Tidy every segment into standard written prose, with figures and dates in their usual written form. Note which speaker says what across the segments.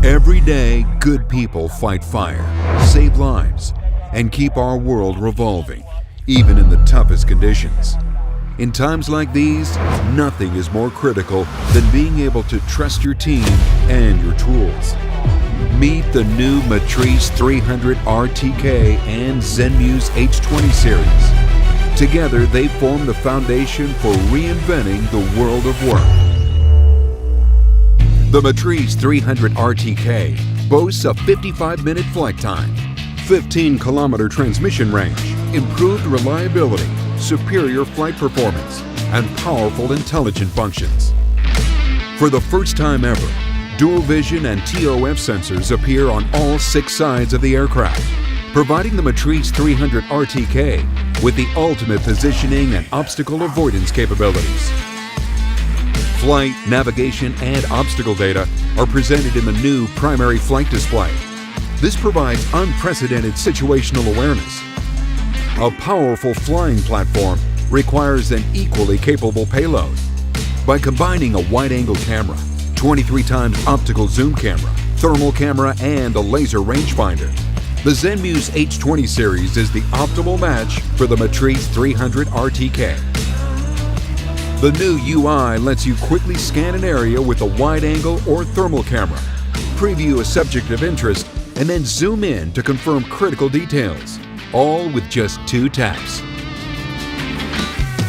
Speaker 1: Every day, good people fight fire, save lives, and keep our world revolving, even in the toughest conditions. In times like these, nothing is more critical than being able to trust your team and your tools. Meet the new Matrice 300 RTK and Zenmuse H20 Series. Together, they form the foundation for reinventing the world of work. The Matrice 300 RTK boasts a 55-minute flight time, 15-kilometer transmission range, improved reliability, superior flight performance, and powerful intelligent functions. For the first time ever, dual vision and TOF sensors appear on all 6 sides of the aircraft, providing the Matrice 300 RTK with the ultimate positioning and obstacle avoidance capabilities. Flight, navigation, and obstacle data are presented in the new primary flight display. This provides unprecedented situational awareness. A powerful flying platform requires an equally capable payload. By combining a wide-angle camera, 23 times optical zoom camera, thermal camera, and a laser rangefinder, the Zenmuse H20 Series is the optimal match for the Matrice 300 RTK. The new UI lets you quickly scan an area with a wide-angle or thermal camera, preview a subject of interest, and then zoom in to confirm critical details, all with just 2 taps.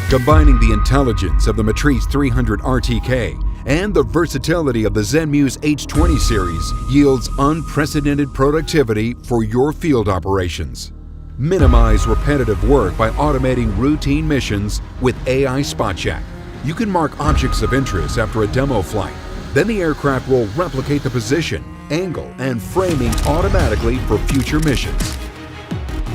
Speaker 1: Combining the intelligence of the Matrice 300 RTK and the versatility of the Zenmuse H20 Series yields unprecedented productivity for your field operations. Minimize repetitive work by automating routine missions with AI Spot Check. You can mark objects of interest after a demo flight. Then the aircraft will replicate the position, angle, and framing automatically for future missions.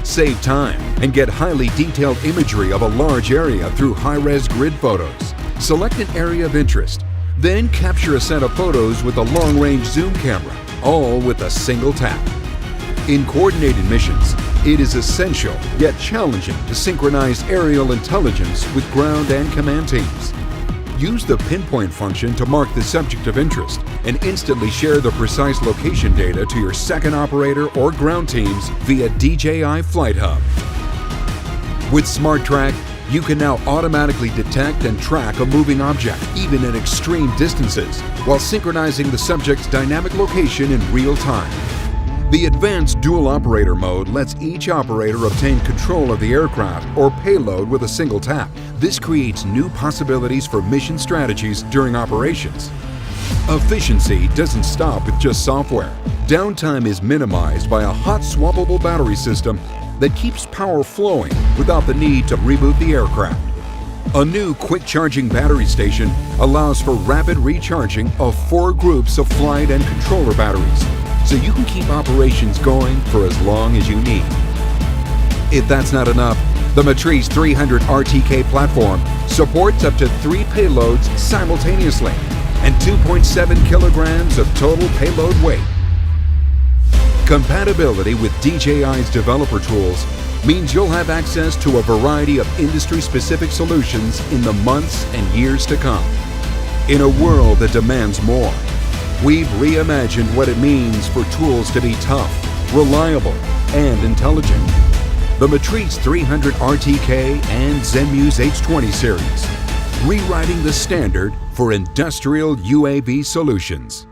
Speaker 1: Save time and get highly detailed imagery of a large area through high-res grid photos. Select an area of interest, then capture a set of photos with a long-range zoom camera, all with a single tap. In coordinated missions, it is essential yet challenging to synchronize aerial intelligence with ground and command teams. Use the pinpoint function to mark the subject of interest and instantly share the precise location data to your second operator or ground teams via DJI Flight Hub. With Smart Track, you can now automatically detect and track a moving object, even at extreme distances, while synchronizing the subject's dynamic location in real time. The advanced dual operator mode lets each operator obtain control of the aircraft or payload with a single tap. This creates new possibilities for mission strategies during operations. Efficiency doesn't stop with just software. Downtime is minimized by a hot swappable battery system that keeps power flowing without the need to reboot the aircraft. A new quick charging battery station allows for rapid recharging of 4 groups of flight and controller batteries, so you can keep operations going for as long as you need. If that's not enough, the Matrice 300 RTK platform supports up to 3 payloads simultaneously and 2.7 kilograms of total payload weight. Compatibility with DJI's developer tools means you'll have access to a variety of industry-specific solutions in the months and years to come. In a world that demands more, we've reimagined what it means for tools to be tough, reliable, and intelligent. The Matrice 300 RTK and Zenmuse H20 Series, rewriting the standard for industrial UAV solutions.